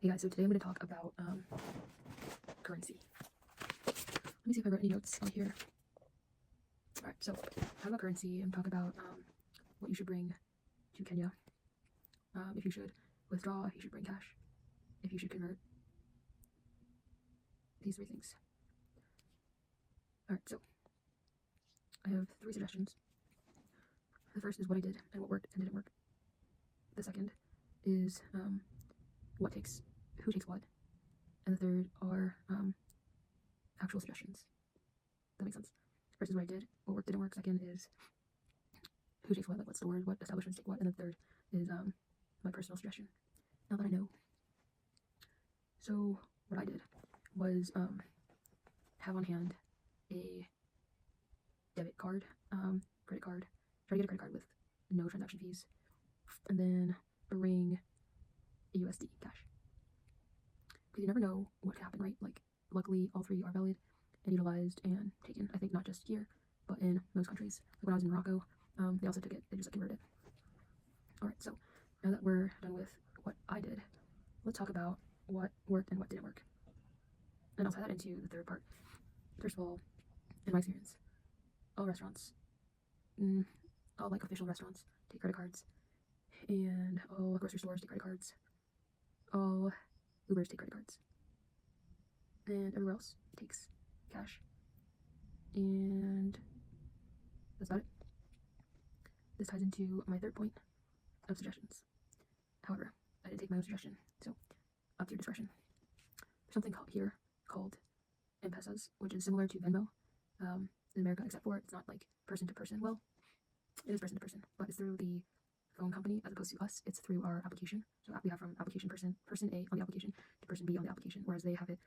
Hey guys, so today I'm going to talk about currency. Let me see if I wrote any notes on here. Alright, so talk about currency and talk about what you should bring to Kenya. If you should withdraw, if you should bring cash, if you should convert. These three things. Alright, so I have 3 suggestions. The first is what I did and what worked and didn't work. The second is who takes what. And the third are actual suggestions. That makes sense. First is what I did, what worked, didn't work. Second is who takes what, like what stores, what establishments take what. And the third is my personal suggestion, now that I know. So what I did was have on hand a debit card, credit card, try to get a credit card with no transaction fees, and then bring a USD cash. Because you never know what could happen, right? Like, luckily, all 3 are valid and utilized and taken. I think not just here, but in most countries. Like when I was in Morocco, they also took it. They just like converted. Alright, so now that we're done with what I did, let's talk about what worked and what didn't work. And I'll tie that into the third part. First of all, in my experience, all restaurants, all like official restaurants take credit cards, and all grocery stores take credit cards, all Ubers take credit cards, and everywhere else takes cash. And that's about it. This ties into my third point of suggestions. However, I didn't take my own suggestion, so up to your discretion. There's something here called M-Pesas, which is similar to Venmo in America, except for it's not like person to person. Well, it is person to person, but it's through the phone company as opposed to us. It's through our application. So we have from application person A on the application to person B on the application, whereas they have it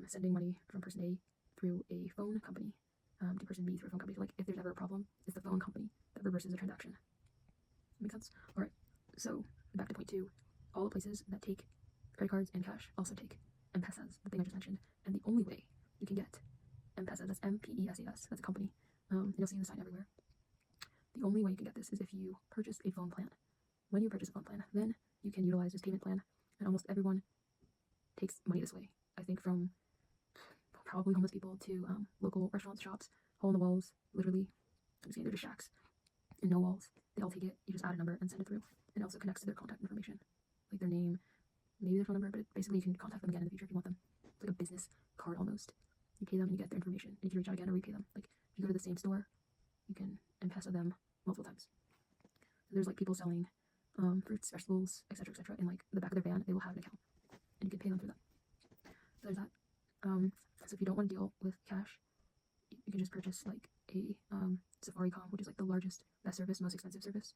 sending money from person A through a phone company to person B through a phone company. So like if there's ever a problem, it's the phone company that reverses the transaction. Make sense? All right. So back to point 2. All the places that take credit cards and cash also take M-Pesas, the thing I just mentioned. And the only way you can get M-Pesas, that's M-P-E-S-A-S, that's a company. You'll see the sign everywhere. The only way you can get this is if you purchase a phone plan. When you purchase a phone plan, then you can utilize this payment plan, and almost everyone takes money this way. I think from probably homeless people to local restaurants, shops, hole in the walls, literally, I'm just saying they're just shacks, and no walls. They all take it, you just add a number and send it through. And it also connects to their contact information, like their name, maybe their phone number, but basically you can contact them again in the future if you want them. It's like a business card almost. You pay them and you get their information, and you can reach out again or repay them. Like, if you go to the same store, you can M-Pesa them multiple times. So there's like people selling fruits, vegetables, etc., in like the back of their van. They will have an account, and you can pay them through that. So there's that. So if you don't want to deal with cash, you can just purchase like a Safaricom, which is like the largest, best service, most expensive service,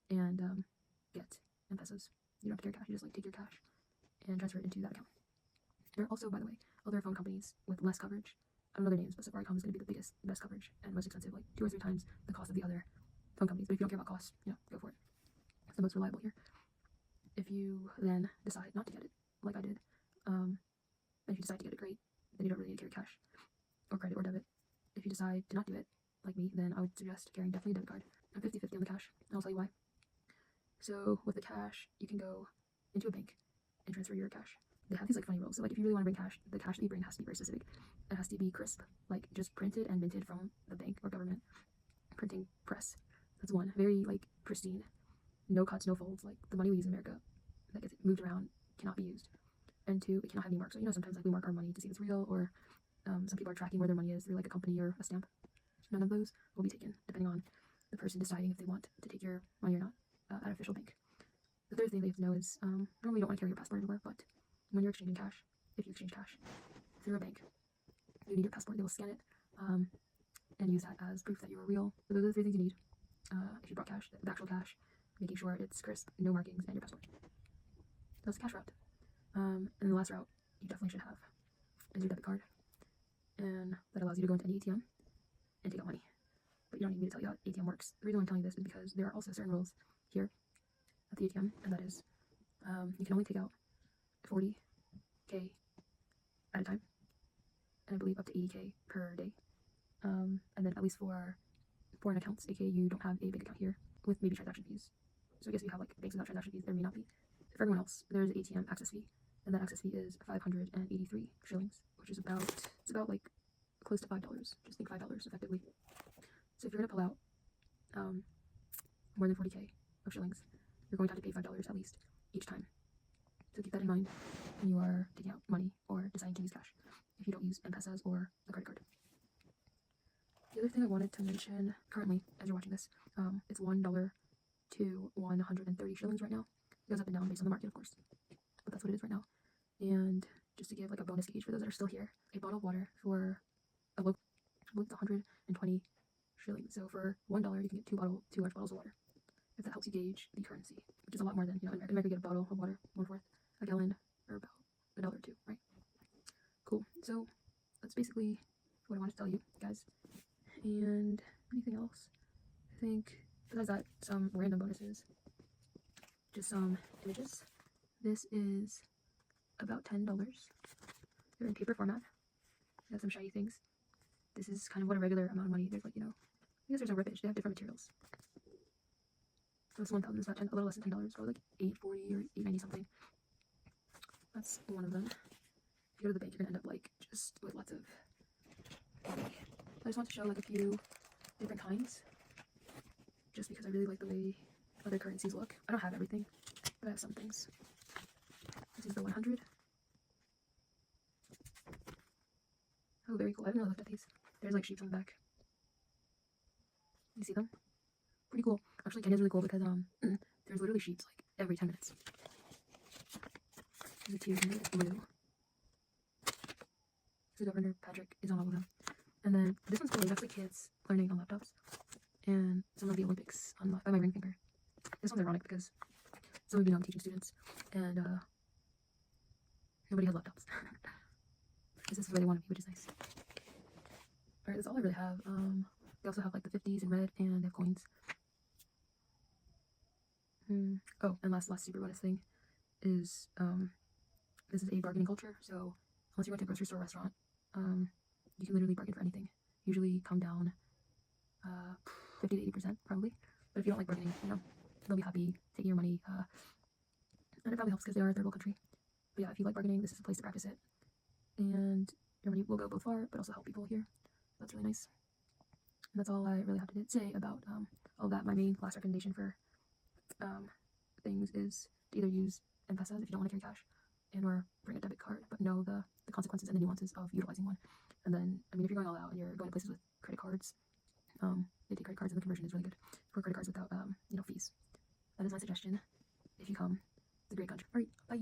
and get M-Pesas. You don't have to carry cash. You just like take your cash and transfer it into that account. There are also, by the way, other phone companies with less coverage. I don't know their names, but Safaricom is going to be the best coverage and most expensive, like 2 or 3 times the cost of the other phone companies. But if you don't care about cost, go for it. It's the most reliable here. If you then decide not to get it, like I did, and if you decide to get it, great. Then you don't really need to carry cash or credit or debit. If you decide to not do it, like me, then I would suggest carrying definitely a debit card. I'm 50-50 on the cash, and I'll tell you why. So with the cash, you can go into a bank and transfer your cash. They have these like funny rules. So like if you really want to bring cash, the cash that you bring has to be very specific. It has to be crisp, like just printed and minted from the bank or government printing press. That's one. Very like pristine, no cuts, no folds. Like the money we use in America that gets moved around cannot be used. And 2, it cannot have any marks. So sometimes like we mark our money to see if it's real, or some people are tracking where their money is through like a company or a stamp. None of those will be taken, depending on the person deciding if they want to take your money or not at an official bank. The third thing they have to know is normally you don't want to carry your passport everywhere, but when you're exchanging cash, if you exchange cash through a bank, you need your passport. They will scan it and use that as proof that you're real. So those are the 3 things you need if you brought cash, the actual cash, making sure it's crisp, no markings, and your passport. That's the cash route. And the last route you definitely should have is your debit card, and that allows you to go into any ATM and take out money. But you don't need me to tell you how ATM works. The reason I'm telling you this is because there are also certain rules here at the ATM, and that is you can only take out 40K at a time, and I believe up to 80K per day. And then at least for foreign accounts, aka you don't have a bank account here with maybe transaction fees. So I guess if you have like banks without transaction fees, there may not be. For everyone else, there's an ATM access fee and that access fee is 583 shillings, which is about like close to $5. Just think $5 effectively. So if you're gonna pull out more than 40k of shillings, you're going to have to pay $5 at least each time. So keep that in mind when you are taking out money or deciding to use cash if you don't use M-Pesas or a credit card. The other thing I wanted to mention currently, as you're watching this, it's $1 to 130 shillings right now. It goes up and down based on the market, of course, but that's what it is right now. And just to give like a bonus gauge for those that are still here, a bottle of water for a local, I believe it's 120 shillings. So for $1, you can get two large bottles of water. If that helps you gauge the currency, which is a lot more than, in America you get a bottle of water, 1/4 a gallon, or about $1 or $2, right? Cool. So that's basically what I wanted to tell you guys. And anything else? I think besides that, some random bonuses. Just some images. This is about $10. They're in paper format. They have some shiny things. This is kind of what a regular amount of money. There's like, I guess there's no rippage. They have different materials. So this 1,000 is about a little less than $10, probably like $8.40 or $8.90 something. That's one of them. If you go to the bank, you're gonna end up like just with lots of money. I just want to show like a few different kinds, just because I really like the way other currencies look. I don't have everything, but I have some things. This is the 100. Oh, very cool. I haven't really looked at these. There's like sheep on the back. You see them? Pretty cool. Actually, Kenya's really cool because there's literally sheep like every 10 minutes. There's a 200 blue. The Governor Patrick is on all of them. And then this one's cool. It's actually kids learning on laptops. And some of the Olympics on by my ring finger. This one's ironic because some of you know I'm teaching students, and nobody has laptops. This is where they want to be, which is nice. Alright, that's all I really have. They also have like the 50s in red, and they have coins. Oh, and last super bonus thing is this is a bargaining culture. So unless you go to a grocery store or restaurant, you can literally bargain for anything. Usually come down 50 to 80% probably. But if you don't like bargaining, they'll be happy taking your money. And it probably helps because they are a third world country. But yeah, if you like bargaining, this is a place to practice it. And your money will go both far, but also help people here. That's really nice. And that's all I really have to say about all that. My main last recommendation for things is to either use M-Pesas if you don't want to carry cash, and or bring a debit card, but know the consequences and the nuances of utilizing one. And then, I mean, if you're going all out and you're going to places with credit cards, they take credit cards and the conversion is really good for credit cards without, fees. That is my suggestion if you come to the great country. Alright, bye!